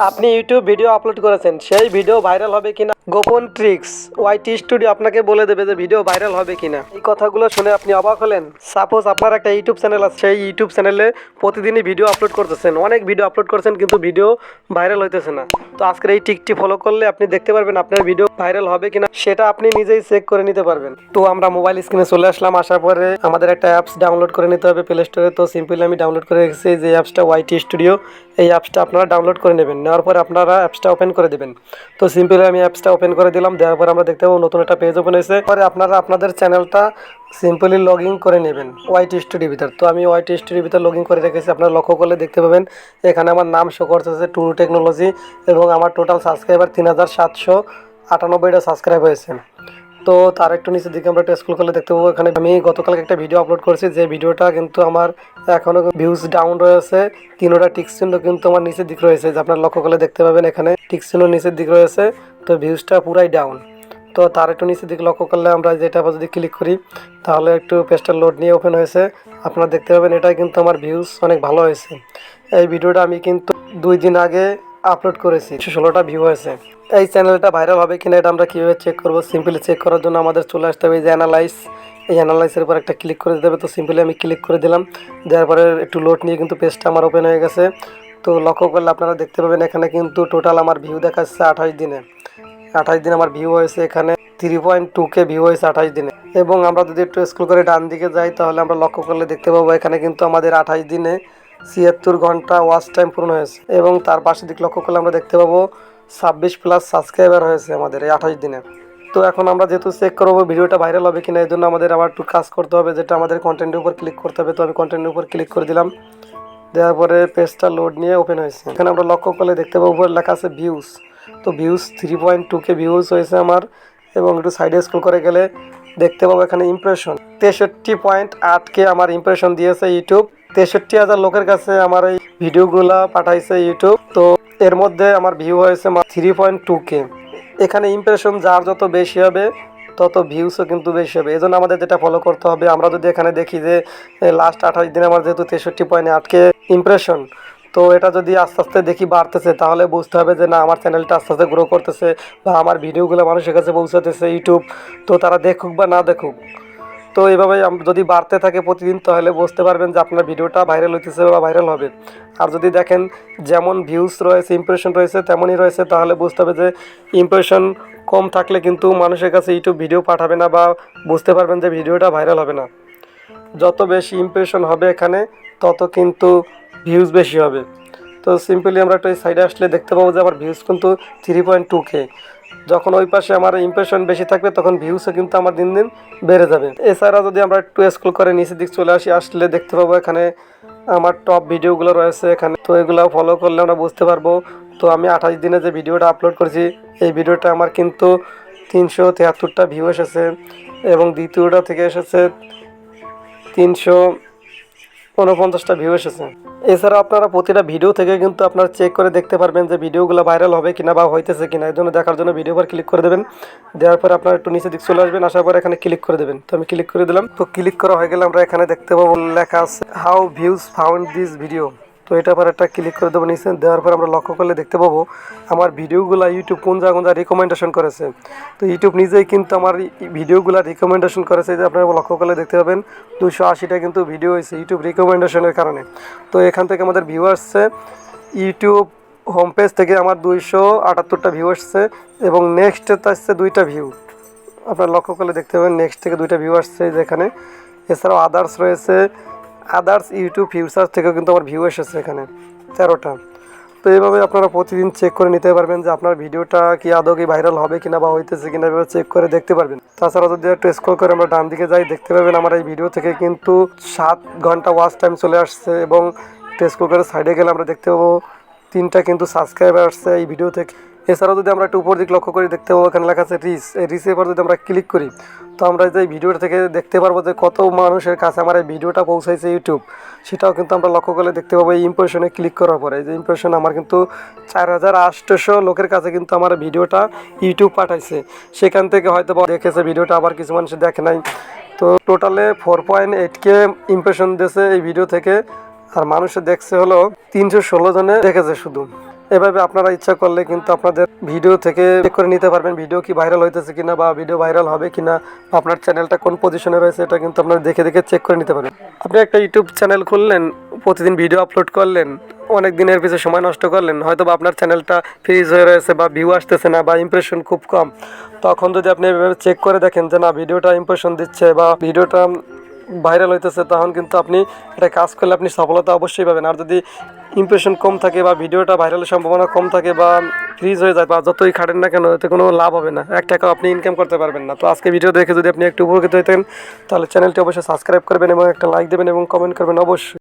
আপনি YouTube video upload করেছেন, সেই ভিডিও ভাইরাল হবে কিনা গোপন ট্রিক্স ওয়াইটি স্টুডিও আপনাকে বলে দেবে যে ভিডিও ভাইরাল হবে কিনা। এই কথাগুলো শুনে আপনি অবাক হলেন। সাপোজ আপনার একটা ইউটিউব চ্যানেল আছে, সেই ইউটিউব চ্যানেলে প্রতিদিনই ভিডিও আপলোড করতেছেন, অনেক ভিডিও আপলোড করছেন, কিন্তু ভিডিও ভাইরাল হইতেছে না। তো আজকের এই টিকটি ফলো করলে আপনি দেখতে পারবেন আপনার ভিডিও ভাইরাল হবে কিনা, সেটা আপনি নিজেই চেক করে নিতে পারবেন। তো আমরা মোবাইল স্ক্রিনে চলে আসলাম। আসার পরে আমাদের একটা অ্যাপস ডাউনলোড করে নিতে হবে প্লে স্টোরে। তো সিম্পলি আমি ডাউনলোড করে রেখেছি যে অ্যাপসটা ওয়াইটি স্টুডিও। এই অ্যাপসটা আপনারা ডাউনলোড করে নেবেন, নেওয়ার পরে আপনারা অ্যাপসটা ওপেন করে দেবেন। তো সিম্পলি আমি অ্যাপসটা ওপেন করে দিলাম। দেওয়ার পরে আমরা দেখতে পাবো নতুন একটা পেজ ওপেন হয়েছে। পরে আপনারা আপনাদের চ্যানেলটা সিম্পলি লগ ইন করে নেবেন ওয়াইটি স্টুডিওর ভিতর। তো আমি ওয়াইটি স্টুডিওর ভিতর লগ ইন করে রেখেছি। আপনারা লক্ষ্য করলে দেখতে পাবেন এখানে আমার নাম শো করতেছে টুরু টেকনোলজি, এবং আমার টোটাল সাবস্ক্রাইবার 3798টা সাবস্ক্রাইব হয়েছে। তো তার একটু নিচের দিকে আমরা একটু স্ক্রল করলে দেখতে পাবো এখানে আমি গতকালকে একটা ভিডিও আপলোড করেছি, যে ভিডিওটা কিন্তু আমার এখনও ভিউজ ডাউন রয়েছে। তিনোটা টিক্স চিহ্ন কিন্তু আমার নিচের দিক রয়েছে, যে আপনারা লক্ষ্য করলে দেখতে পাবেন এখানে টিক্স চিহ্ন নিচের দিক রয়েছে। তো ভিউজটা পুরাই ডাউন। তো তার একটু নিচের দিকে লক্ষ্য করলে আমরা যেটা যদি ক্লিক করি, তাহলে একটু পেজটা লোড নিয়ে ওপেন হয়েছে। আপনারা দেখতে পাবেন এটাই কিন্তু আমার ভিউজ অনেক ভালো হয়েছে। এই ভিডিওটা আমি কিন্তু 2 দিন আগে আপলোড করেছি, 16টা ভিউ হয়েছে। এই চ্যানেলটা ভাইরাল হবে কিনা এটা আমরা কীভাবে চেক করবো? সিম্পলি চেক করার জন্য আমাদের চলে আসতে হবে এই যে অ্যানালাইজ। এই অ্যানালাইসের উপর একটা ক্লিক করে দিতে হবে। তো সিম্পলি আমি ক্লিক করে দিলাম। দেওয়ার পরে একটু লোড নিয়ে কিন্তু পেজটা আমার ওপেন হয়ে গেছে। তো লক্ষ্য করলে আপনারা দেখতে পাবেন এখানে কিন্তু টোটাল আমার ভিউ দেখাচ্ছে 28 দিনে। 28 দিন আমার ভিউ হয়েছে, এখানে 3.2K ভিউ হয়েছে 28 দিনে। এবং আমরা যদি একটু স্ক্রল করে ডান দিকে যাই, তাহলে আমরা লক্ষ্য করলে দেখতে পাবো এখানে কিন্তু আমাদের 28 দিনে 76 ঘন্টা ওয়াচ টাইম পূর্ণ হয়েছে। এবং তার পাশের দিক লক্ষ্য করলে আমরা দেখতে পাবো 26+ সাবস্ক্রাইবার হয়েছে আমাদের এই 28 দিনে। তো এখন আমরা যেহেতু চেক করবো ভিডিওটা ভাইরাল হবে কিনা, এই জন্য আমাদের আবার একটু কাজ করতে হবে, যেটা আমাদের কন্টেন্টের উপর ক্লিক করতে হবে। তো আমি কন্টেন্টের উপর ক্লিক করে দিলাম। দেওয়ার পরে পেজটা লোড নিয়ে ওপেন হয়েছে। এখানে আমরা লক্ষ্য করলে দেখতে পাবো উপরে লেখা আছে ভিউজ। তো ভিউজ 3.2K ভিউজ হয়েছে আমার। এবং একটু সাইডে স্ক্রল করে গেলে দেখতে পাবো এখানে ইমপ্রেশন 63.8K আমার ইমপ্রেশন দিয়েছে ইউটিউব। 63,000 লোকের কাছে আমার এই ভিডিওগুলো পাঠাইছে ইউটিউব। তো এর মধ্যে আমার ভিউ হয়েছে 3.2K। এখানে ইমপ্রেশন যার যত বেশি হবে তত ভিউসও কিন্তু বেশি হবে। এই জন্য আমাদের যেটা ফলো করতে হবে, আমরা যদি এখানে দেখি যে লাস্ট 28 দিনে আমার যেহেতু 63.8K ইমপ্রেশন, তো এটা যদি আস্তে আস্তে দেখি বাড়তেছে, তাহলে বুঝতে হবে যে না, আমার চ্যানেলটা আস্তে আস্তে গ্রো করতেছে, বা আমার ভিডিওগুলো মানুষের কাছে পৌঁছাতেছে ইউটিউব। তো তারা দেখুক বা না দেখুক, তো এইভাবে যদি বাড়তে থাকে প্রতিদিন, তাহলে বুঝতে পারবেন যে আপনার ভিডিওটা ভাইরাল হইতেছে বা ভাইরাল হবে। আর যদি দেখেন যেমন ভিউজ রয়েছে ইমপ্রেশন রয়েছে তেমনই রয়েছে, তাহলে বুঝতে হবে যে ইমপ্রেশন কম থাকলে কিন্তু মানুষের কাছে ইউটিউব ভিডিও পাঠাবে না, বা বুঝতে পারবেন যে ভিডিওটা ভাইরাল হবে না। যত বেশি ইমপ্রেশন হবে এখানে, তত কিন্তু ভিউজ বেশি হবে। তো সিম্পলি আমরা একটা সাইডে আসলে দেখতে পাবো যে আমার ভিউজ কিন্তু 3.2K। যখন ওই পাশে আমার ইমপ্রেশন বেশি থাকবে, তখন ভিউসও কিন্তু আমার দিন দিন বেড়ে যাবে। এছাড়া যদি আমরা একটু স্ক্রল করে নিচের দিক চলে আসলে দেখতে পাবো এখানে আমার টপ ভিডিওগুলো রয়েছে এখানে। তো এগুলো ফলো করলে আমরা বুঝতে পারবো। তো আমি 28 দিনে যে ভিডিওটা আপলোড করেছি, এই ভিডিওটা আমার কিন্তু 373টা ভিউ এসেছে, এবং দ্বিতীয়টা থেকে এসেছে 349টা ভিউ এসেছে। এছাড়া আপনারা প্রতিটা ভিডিও থেকে কিন্তু আপনারা চেক করে দেখতে পারবেন যে ভিডিওগুলো ভাইরাল হবে কিনা বা হইতেছে কিনা। এই জন্য দেখার জন্য ভিডিও পর ক্লিক করে দেবেন। দেওয়ার পরে আপনারা একটু নিচে দিক চলে আসবেন, আসার পরে এখানে ক্লিক করে দেবেন। তো আমি ক্লিক করে দিলাম। তো ক্লিক করা হয়ে গেলে আমরা এখানে দেখতে পাবো লেখা আছে how views found this video. তো এটার পর একটা ক্লিক করে দেবো নিচে। দেওয়ার পর আমরা লক্ষ্য করলে দেখতে পাবো আমার ভিডিওগুলো ইউটিউব কোন জায়গা রিকমেন্ডেশন করেছে। তো ইউটিউব নিজেই কিন্তু আমার ভিডিওগুলো রিকমেন্ডেশন করেছে, যে আপনারা লক্ষ্য করলে দেখতে পাবেন 280টা কিন্তু ভিডিও হয়েছে ইউটিউব রিকমেন্ডেশনের কারণে। তো এখান থেকে আমাদের ভিউ আসছে ইউটিউব হোম পেজ থেকে আমার 278টা ভিউ আসছে, এবং নেক্সট আসছে 2টা ভিউ। আপনারা লক্ষ্য করলে দেখতে পাবেন নেক্সট থেকে 2টা ভিউ আসছে যেখানে। এছাড়াও আদার্স রয়েছে, আদার্স ইউটিউব ফিউচার থেকেও কিন্তু আমার ভিউ এসেছে এখানে 13টা। তো এইভাবে আপনারা প্রতিদিন চেক করে নিতে পারবেন যে আপনার ভিডিওটা কি আদৌ কি ভাইরাল হবে কিনা বা হইতেছে কিনা, এভাবে চেক করে দেখতে পারবেন। তাছাড়া যদি একটু স্ক্রল করে আমরা ডান দিকে যাই, দেখতে পাবেন আমার এই ভিডিও থেকে কিন্তু 7 ঘন্টা ওয়াচ টাইম চলে আসছে। এবং স্ক্রল করে সাইডে গেলে আমরা দেখতে পাবো 3টা কিন্তু সাবস্ক্রাইবার আসছে এই ভিডিও থেকে। এছাড়াও যদি আমরা একটু উপর দিক লক্ষ্য করি, দেখতে পাবো এখানে লেখা আছে রিচ। এই রিচের পর যদি আমরা ক্লিক করি, তো আমরা যে ভিডিওটা থেকে দেখতে পারবো যে কত মানুষের কাছে আমার এই ভিডিওটা পৌঁছাইছে ইউটিউব, সেটাও কিন্তু আমরা লক্ষ্য করলে দেখতে পাবো এই ইমপ্রেশনে ক্লিক করার পরে। এই যে ইমপ্রেশন আমার কিন্তু 4800 লোকের কাছে কিন্তু আমার ভিডিওটা ইউটিউব পাঠাইছে। সেখান থেকে হয়তো দেখেছে ভিডিওটা, আবার কিছু মানুষ দেখে নাই। তো টোটালে 4.8K ইমপ্রেশন দিয়েছে এই ভিডিও থেকে, আর মানুষে দেখছে হলো 316 জনে দেখেছে শুধু। এভাবে আপনারা ইচ্ছা করলে কিন্তু আপনাদের ভিডিও থেকে চেক করে নিতে পারবেন ভিডিও কি ভাইরাল হইতেছে কিনা বা ভিডিও ভাইরাল হবে কিনা, আপনার চ্যানেলটা কোন পজিশনে রয়েছে এটা কিন্তু আপনারা দেখে দেখে চেক করে নিতে পারবেন। আপনি একটা ইউটিউব চ্যানেল খুললেন, প্রতিদিন ভিডিও আপলোড করলেন, অনেক দিনের পিছনে সময় নষ্ট করলেন, হয়তো বা আপনার চ্যানেলটা ফ্রিজ হয়ে রয়েছে বা ভিউ আসতেছে না বা ইমপ্রেশন খুব কম, তখন যদি আপনি এভাবে চেক করে দেখেন যে না ভিডিওটা ইমপ্রেশন দিচ্ছে বা ভিডিওটা ভাইরাল হইতেছে, তখন কিন্তু আপনি এটা কাজ করলে আপনি সফলতা অবশ্যই পাবেন। আর যদি ইমপ্রেশন কম থাকে বা ভিডিওটা ভাইরালের সম্ভাবনা কম থাকে বা ফ্রিজ হয়ে যায় বা যতই খাটেন না কেন, এতে কোনো লাভ হবে না, 1 টাকাও আপনি ইনকাম করতে পারবেন না। তো আজকে ভিডিও দেখে যদি আপনি একটু উপকৃত হতেন, তাহলে চ্যানেলটি অবশ্যই সাবস্ক্রাইব করবেন এবং একটা লাইক দেবেন এবং কমেন্ট করবেন অবশ্যই।